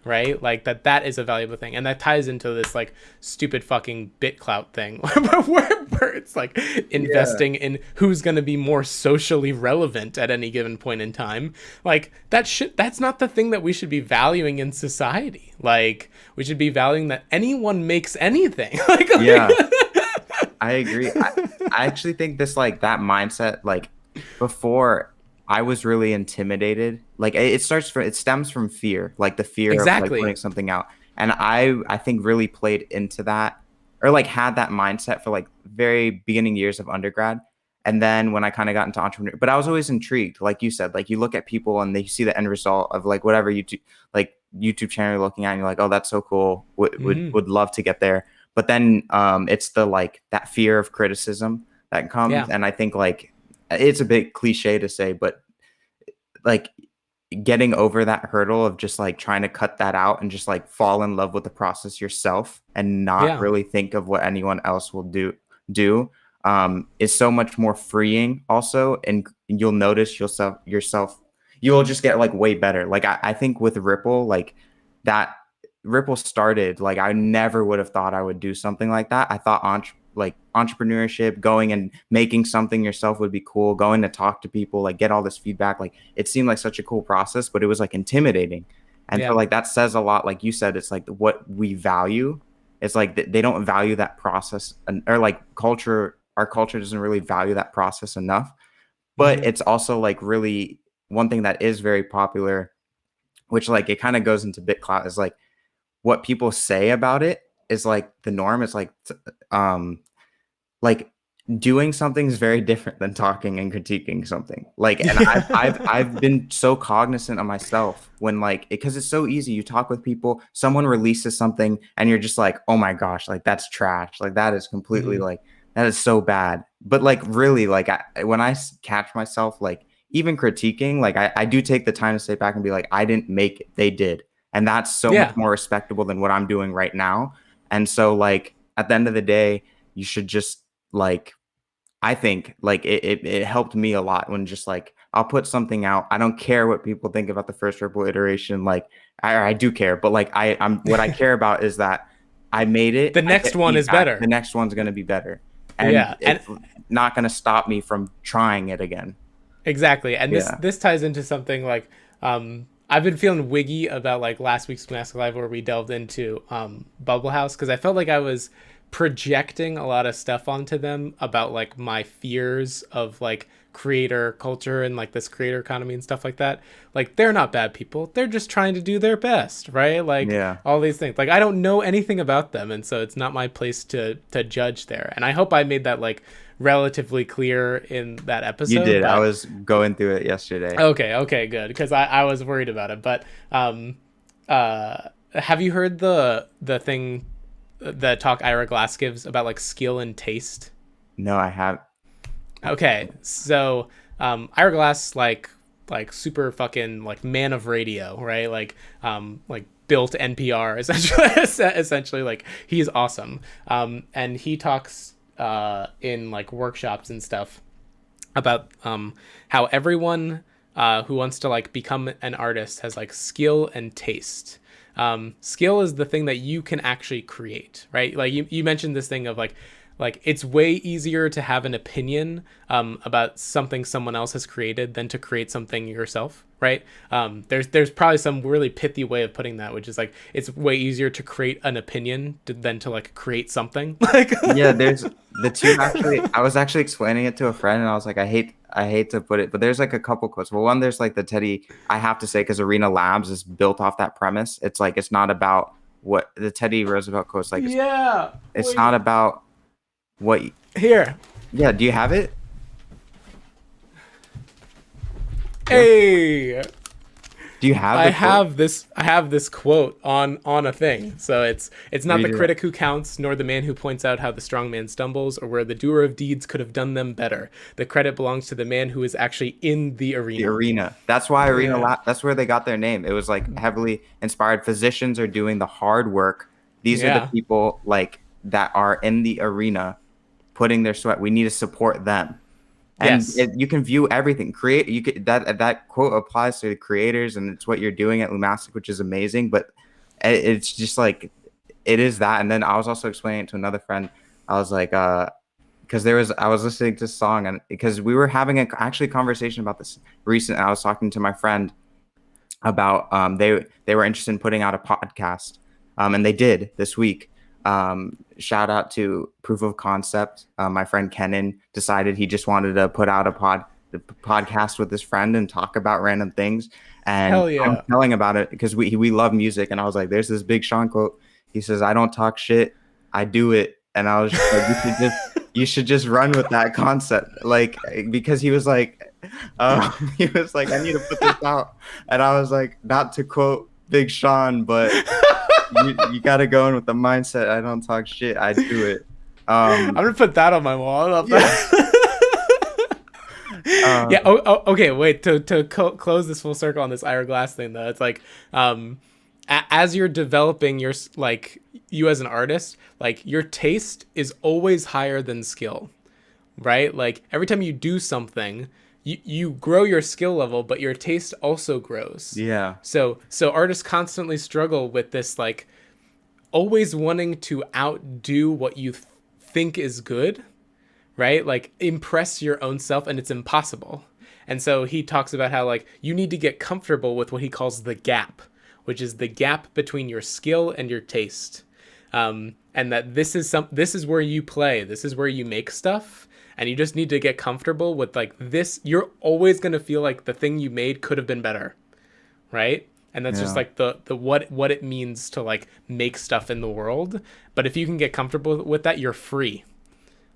right? Like that is a valuable thing. And that ties into this like stupid fucking bit clout thing where it's like investing in who's going to be more socially relevant at any given point in time. Like that's not the thing that we should be valuing in society. Like we should be valuing that anyone makes anything. I agree. I actually think this like that mindset, like before I was really intimidated. Like it stems from fear, like the fear of like putting something out. And I think really played into that, or like had that mindset for like very beginning years of undergrad. And then when I kind of got into entrepreneur, but I was always intrigued. Like you said, like you look at people and they see the end result of like whatever YouTube channel you're looking at, and you're like, oh, that's so cool. Would love to get there. But then it's the like that fear of criticism that comes. Yeah. And I think like it's a bit cliche to say, but like getting over that hurdle of just like trying to cut that out and just like fall in love with the process yourself and not really think of what anyone else will do is so much more freeing also. And you'll notice yourself, you'll just get like way better. Like I think with Ripple, like that Ripple started, like I never would have thought I would do something like that. I thought entrepreneurship, going and making something yourself would be cool, going to talk to people, like get all this feedback. Like it seemed like such a cool process, but it was like intimidating. And so like that says a lot. Like you said, it's like what we value. It's like they don't value that process, or like our culture doesn't really value that process enough. But it's also like really one thing that is very popular, which like it kind of goes into BitClout, is like what people say about it is like the norm. It's like doing something is very different than talking and critiquing something. Like, and I've been so cognizant of myself when like, because it's so easy. You talk with people, someone releases something, and you're just like, oh my gosh, like that's trash. Like that is completely Mhm. like that is so bad. But like really, like when I catch myself like even critiquing, like I do take the time to stay back and be like, I didn't make it, they did, and that's so much Yeah. more respectable than what I'm doing right now. And so like at the end of the day, you should just like I think like it helped me a lot when just like I'll put something out. I don't care what people think about the first ripple iteration. Like I do care, but like I'm what I care about is that I made it. The I next get one is feedback. The better. next one's gonna be better, and Yeah. And it's not gonna stop me from trying it again. exactly. And Yeah, this ties into something like I've been feeling wiggy about like last week's Mask Live where we delved into Bubble House because I felt like I was projecting a lot of stuff onto them about like my fears of like creator culture and like this creator economy and stuff like that. Like they're not bad people. They're just trying to do their best, right? Like yeah. all these things. Like I don't know anything about them and so it's not my place to judge there. And I hope I made that like relatively clear in that You episode, did. I but was going through it yesterday. okay, good. Because I was worried about it. But have you heard the talk Ira Glass gives about like skill and taste? No, I have. Okay, so Ira Glass like super fucking like man of radio, right? Like built NPR essentially. Essentially, like he's awesome. And he talks in like workshops and stuff about how everyone who wants to like become an artist has like skill and taste. Skill is the thing that you can actually create, right? Like you mentioned this thing of like it's way easier to have an opinion about something someone else has created than to create something yourself, right? There's probably some really pithy way of putting that, which is like it's way easier to create an opinion than to like create something. Like Yeah, there's the two actually. I was actually explaining it to a friend, and I was like, I hate to put it, but there's like a couple quotes. Well, one, there's like the Teddy. I have to say, because Arena Labs is built off that premise. It's like it's not about what the Teddy Roosevelt quotes. Like yeah, it's not wait. about what. Here. Yeah, do you have it? Yeah. Hey, Do you have I the quote? have this. I have this quote on a thing. So it's not Read the it. critic who counts, nor the man who points out how the strong man stumbles, or where the doer of deeds could have done them better. The credit belongs to the man who is actually in the The arena. arena. That's why Arena Yeah. Lab. That's where they got their name. It was like heavily inspired. Physicians are doing the hard work. These are the Yeah. people like that are in the arena, putting their sweat. We need to support them. And Yes. you can view everything. Create you could that quote applies to the creators, and it's what you're doing at Lumastic, which is amazing. But it's just like it is that. And then I was also explaining it to another friend. I was like, because I was listening to a song, and because we were having actually a conversation about this recent. I was talking to my friend about they were interested in putting out a podcast, and they did this week. Shout out to Proof of Concept. My friend Kenan decided he just wanted to put out the podcast with his friend and talk about random things. And Hell I'm yeah. telling about it because we love music. And I was like, there's this Big Sean quote. He says, "I don't talk shit, I do it." And I was just like, you should just run with that concept, like because he was like, he was like, I need to put this out, and I was like, not to quote Big Sean, but you got to go in with the mindset. I don't talk shit. I do it. I'm gonna put that on my wall. I love Yeah. that. Yeah. Um, Okay. Wait. To close this full circle on this Ira Glass thing, though, it's like, as you're developing your like you as an artist, like your taste is always higher than skill, right? Like every time you do something, you grow your skill level, but your taste also grows. yeah. So artists constantly struggle with this like always wanting to outdo what you think is good, right? Like impress your own self, and it's impossible. And so he talks about how like you need to get comfortable with what he calls the gap, which is the gap between your skill and your taste. And that this is where you play, this is where you make stuff, and you just need to get comfortable with like this. You're always gonna feel like the thing you made could have been better, right? And that's just Yeah. like the what it means to like make stuff in the world. But if you can get comfortable with that, you're free,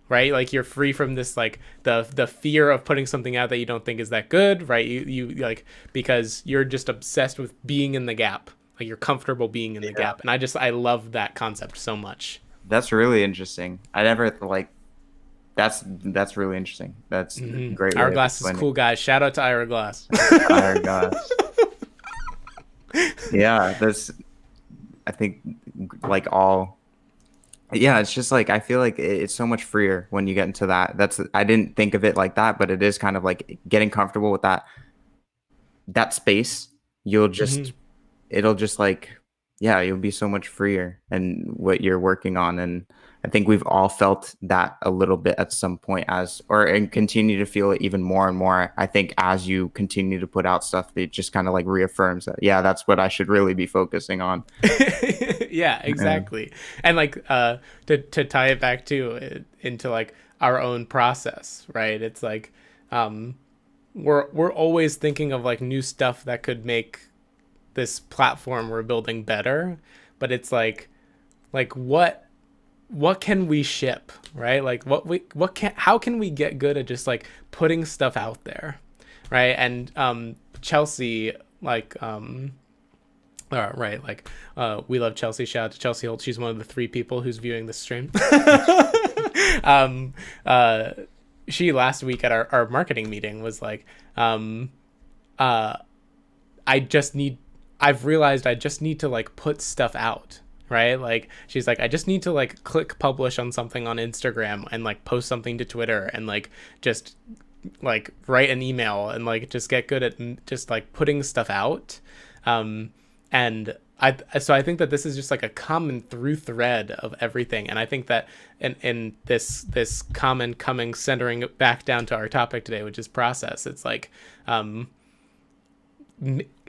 right? Like you're free from this like the fear of putting something out that you don't think is that good, right? You like, because you're just obsessed with being in the gap. Like you're comfortable being in the Yeah. gap. And I love that concept so much. That's really interesting. I never like that's really interesting. That's a great way of Hourglass is explaining. cool, guys. Shout out to Hourglass. Oh gosh. Yeah, that's I think like all yeah, it's just like I feel like it's so much freer when you get into that. That's I didn't think of it like that, but it is kind of like getting comfortable with that space. You'll just it'll just like yeah, you'll be so much freer and what you're working on. And I think we've all felt that a little bit at some point and continue to feel it even more and more. I think as you continue to put out stuff, it just kind of like reaffirms that yeah, that's what I should really be focusing on. Yeah, exactly. And like to tie it back to into like our own process, right? It's like we're always thinking of like new stuff that could make this platform we're building better, but it's like what can we ship, right? Like how can we get good at just like putting stuff out there, right? And Chelsea like right, like we love Chelsea. Shout out to Chelsea Holt. She's one of the 3 people who's viewing this stream. um she last week at our marketing meeting was like I've realized I just need to like put stuff out, right? Like she's like, I just need to like click publish on something on Instagram and like post something to Twitter and like just like write an email and like just get good at just like putting stuff out. And so I think that this is just like a common through thread of everything. And I think that in this common coming centering it back down to our topic today, which is process, it's like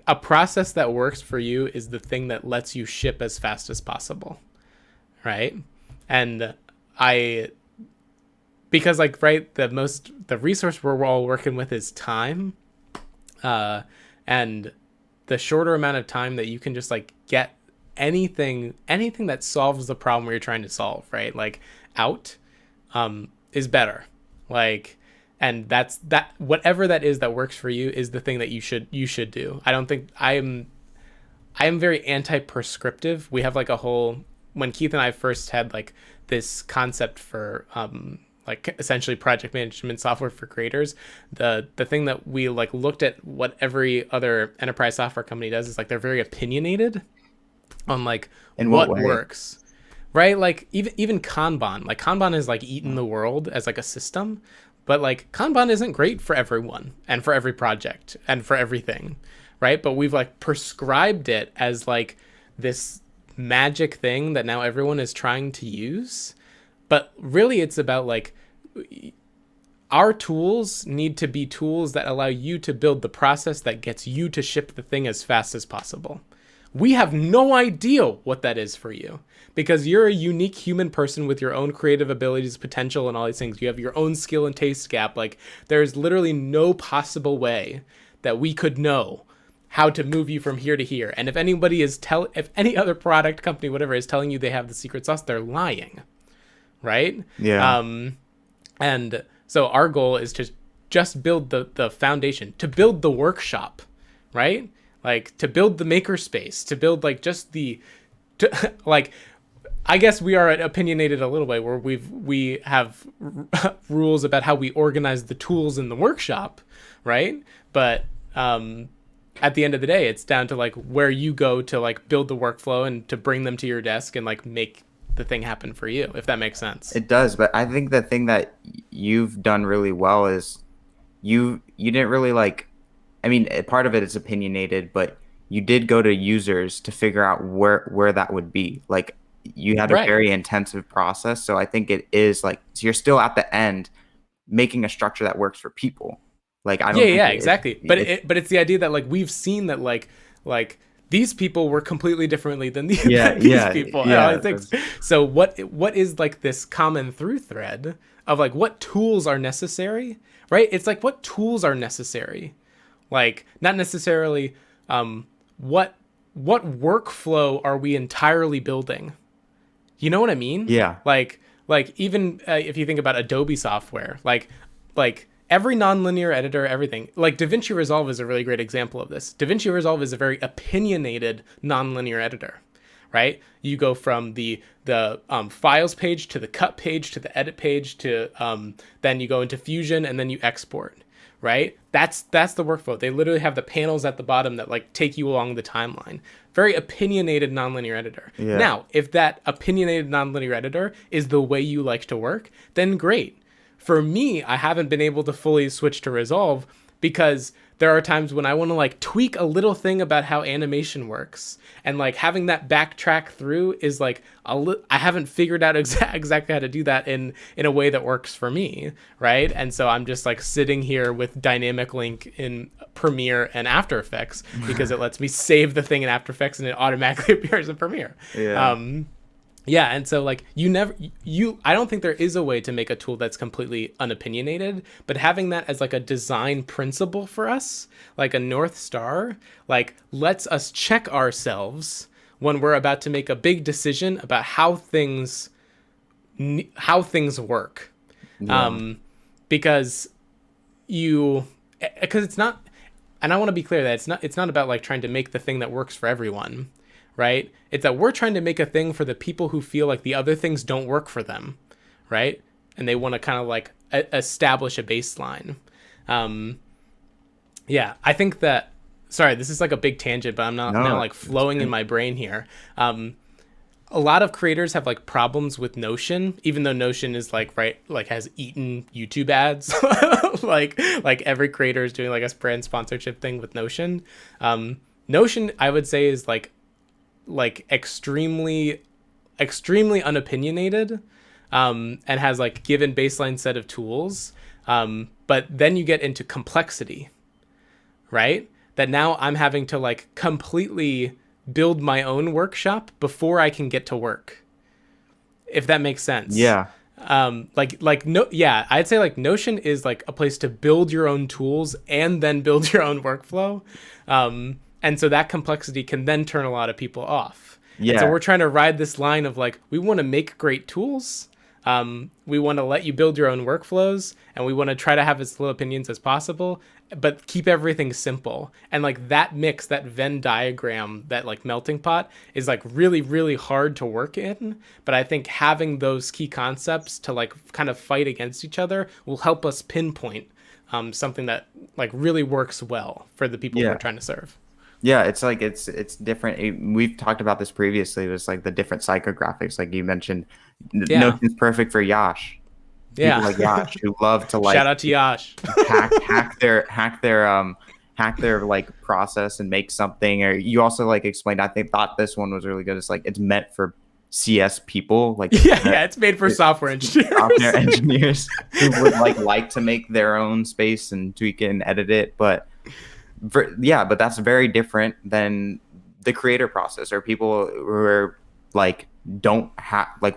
a process that works for you is the thing that lets you ship as fast as possible, right? And because like, right, the resource we're all working with is time, and the shorter amount of time that you can just like get anything that solves the problem you're trying to solve, right, like out, is better. Like, and that whatever that is that works for you is the thing that you should do. I don't think I am very anti-prescriptive. We have like a whole, when Keith and I first had like this concept for like essentially project management software for creators, the thing that we like looked at what every other enterprise software company does is like they're very opinionated on like what works, right? Like even Kanban, like Kanban is like eaten the world as like a system, but like Kanban isn't great for everyone and for every project and for everything, right? But we've like prescribed it as like this magic thing that now everyone is trying to use. But really it's about like our tools need to be tools that allow you to build the process that gets you to ship the thing as fast as possible. We have no idea what that is for you because you're a unique human person with your own creative abilities, potential, and all these things. You have your own skill and taste gap. Like there's literally no possible way that we could know how to move you from here to here. And if anybody if any other product company, whatever, is telling you they have the secret sauce, they're lying, right? Yeah. And so our goal is to just build the foundation, to build the workshop, right? Like to build the makerspace, to build like just like, I guess we are opinionated a little bit where we have rules about how we organize the tools in the workshop, right? But at the end of the day, it's down to like where you go to like build the workflow and to bring them to your desk and like make the thing happen for you, if that makes sense. It does, but I think the thing that you've done really well is you didn't really like, I mean, part of it is opinionated, but you did go to users to figure out where that would be. Like you had a very intensive process. So I think it is like, so you're still at the end making a structure that works for people. Like I don't think exactly. But it's the idea that like we've seen that like these people were completely differently than these people. Yeah, so what is like this common through thread of like what tools are necessary, right? It's like what tools are necessary, like not necessarily what workflow are we entirely building. You know what I mean? Yeah. Like like even if you think about Adobe software, like every nonlinear editor, everything, like DaVinci Resolve is a really great example of this. DaVinci Resolve is a very opinionated nonlinear editor, right? You go from the files page to the cut page to the edit page to then you go into Fusion and then you export, right? That's the workflow. They literally have the panels at the bottom that like take you along the timeline. Very opinionated nonlinear editor. Yeah. Now, if that opinionated nonlinear editor is the way you like to work, then great. For me, I haven't been able to fully switch to Resolve because there are times when I want to like tweak a little thing about how animation works, and like having that backtrack through is like I haven't figured out exactly how to do that in a way that works for me, right? And so I'm just like sitting here with dynamic link in Premiere and After Effects because it lets me save the thing in After Effects and it automatically appears in Premiere. Yeah, and so like I don't think there is a way to make a tool that's completely unopinionated, but having that as like a design principle for us, like a North Star, like lets us check ourselves when we're about to make a big decision about how things work. Yeah. Because it's not, and I want to be clear that it's not about like trying to make the thing that works for everyone. Right? It's that we're trying to make a thing for the people who feel like the other things don't work for them, right? And they want to kind of like establish a baseline. Yeah, I think that, sorry, this is like a big tangent, but I'm now like flowing in my brain here. A lot of creators have like problems with Notion, even though Notion is like, right, like has eaten YouTube ads. like every creator is doing like a brand sponsorship thing with Notion. Notion, I would say, is like extremely unopinionated, and has like given baseline set of tools, but then you get into complexity, right? That now I'm having to like completely build my own workshop before I can get to work, if that makes sense. Yeah. I'd say like Notion is like a place to build your own tools and then build your own workflow. And so that complexity can then turn a lot of people off. Yeah. And so we're trying to ride this line of like, we want to make great tools. We want to let you build your own workflows, and we want to try to have as little opinions as possible, but keep everything simple. And like that mix, that Venn diagram, that like melting pot is like really, really hard to work in. But I think having those key concepts to like kind of fight against each other will help us pinpoint something that like really works well for the people we're trying to serve. Yeah, it's like it's different. We've talked about this previously. It was like the different psychographics, like you mentioned. Notion's perfect for Yash. Yeah, people like Yash who love to like shout out to Yash. hack their like process and make something. Or you also like explained. I thought this one was really good. It's like it's meant for CS people. Like it's made for software engineers who would like to make their own space and tweak it and edit it, but that's very different than the creator process, or people who are like don't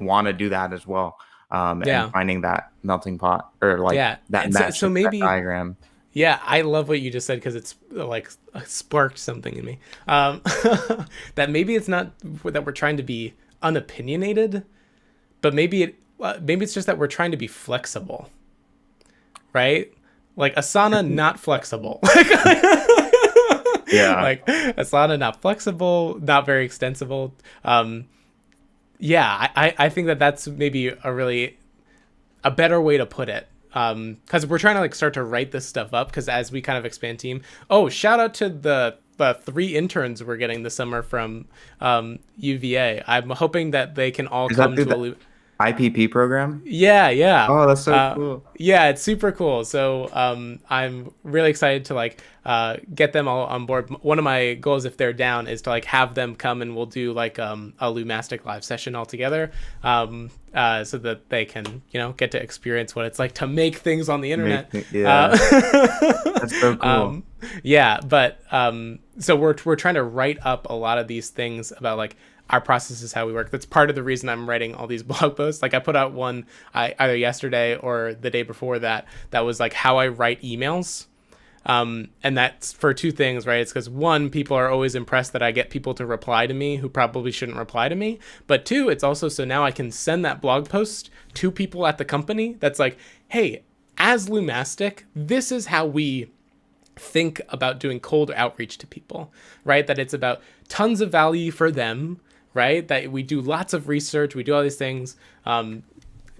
want to do that as well. And finding that melting pot or like that match. So maybe that diagram. Yeah, I love what you just said because it's like sparked something in me. That maybe it's not that we're trying to be unopinionated, but maybe it's just that we're trying to be flexible, right? Like Asana, not flexible. Yeah. Like Asana, not flexible, not very extensible. I think that's maybe a better way to put it. Because we're trying to like start to write this stuff up, because as we kind of expand team. Oh, shout out to the 3 interns we're getting this summer from UVA. I'm hoping that they can all come to IPP program? Yeah. Oh, that's so cool. Yeah, it's super cool. So I'm really excited to like get them all on board. One of my goals, if they're down, is to like have them come and we'll do like a Lumastic live session all together, so that they can get to experience what it's like to make things on the internet. That's so cool. But so we're trying to write up a lot of these things about like our process is how we work. That's part of the reason I'm writing all these blog posts. Like I put out one either yesterday or the day before that was like how I write emails. And that's for two things, right? It's because one, people are always impressed that I get people to reply to me who probably shouldn't reply to me. But two, it's also so now I can send that blog post to people at the company that's like, hey, as Lumastic, this is how we think about doing cold outreach to people, right? That it's about tons of value for them, right? That we do lots of research, we do all these things.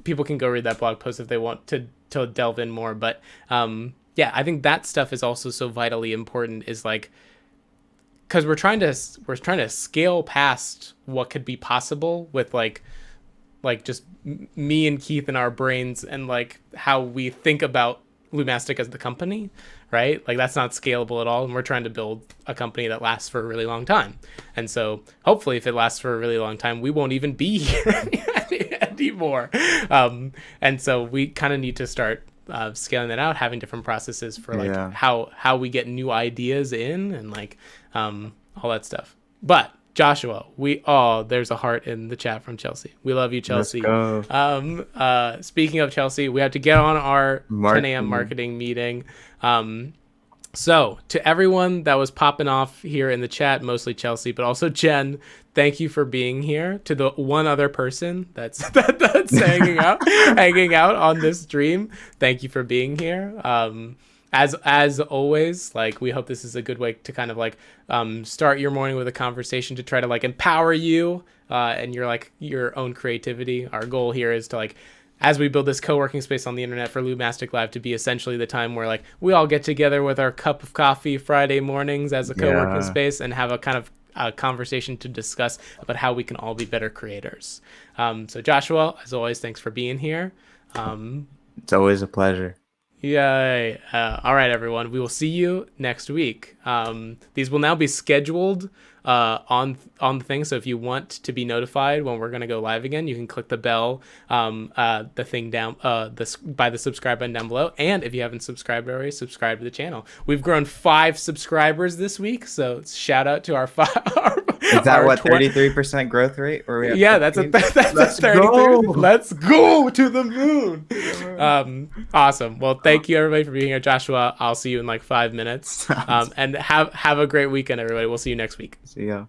People can go read that blog post if they want to delve in more. But yeah, I think that stuff is also so vitally important, is like, because we're trying to scale past what could be possible with like just me and Keith in our brains and like how we think about Lumastic as the company, right? Like that's not scalable at all, and we're trying to build a company that lasts for a really long time. And so hopefully if it lasts for a really long time, we won't even be here anymore. And so we kind of need to start scaling that out, having different processes for like how we get new ideas in and like all that stuff. But Joshua, there's a heart in the chat from Chelsea. We love you, Chelsea. Let's go. Speaking of Chelsea, we have to get on our 10 a.m. marketing meeting. So to everyone that was popping off here in the chat, mostly Chelsea, but also Jen, thank you for being here. To the one other person that's hanging out on this stream, thank you for being here. As always, like, we hope this is a good way to kind of like start your morning with a conversation to try to like empower you and your own creativity. Our goal here is to like, as we build this co-working space on the internet for Lumastic Live, to be essentially the time where like we all get together with our cup of coffee Friday mornings as a co-working space and have a kind of conversation to discuss about how we can all be better creators. So Joshua, as always, thanks for being here. It's always a pleasure. Yay. All right, everyone. We will see you next week. These will now be scheduled on the thing. So if you want to be notified when we're going to go live again, you can click the bell, the thing down, by the subscribe button down below. And if you haven't subscribed already, subscribe to the channel. We've grown 5 subscribers this week. So shout out to our 5. Is that what, 33% growth rate? Or we yeah, that's 33. Go. Let's go to the moon. Awesome. Well, thank you everybody for being here. Joshua, I'll see you in like 5 minutes. And have a great weekend, everybody. We'll see you next week. See ya.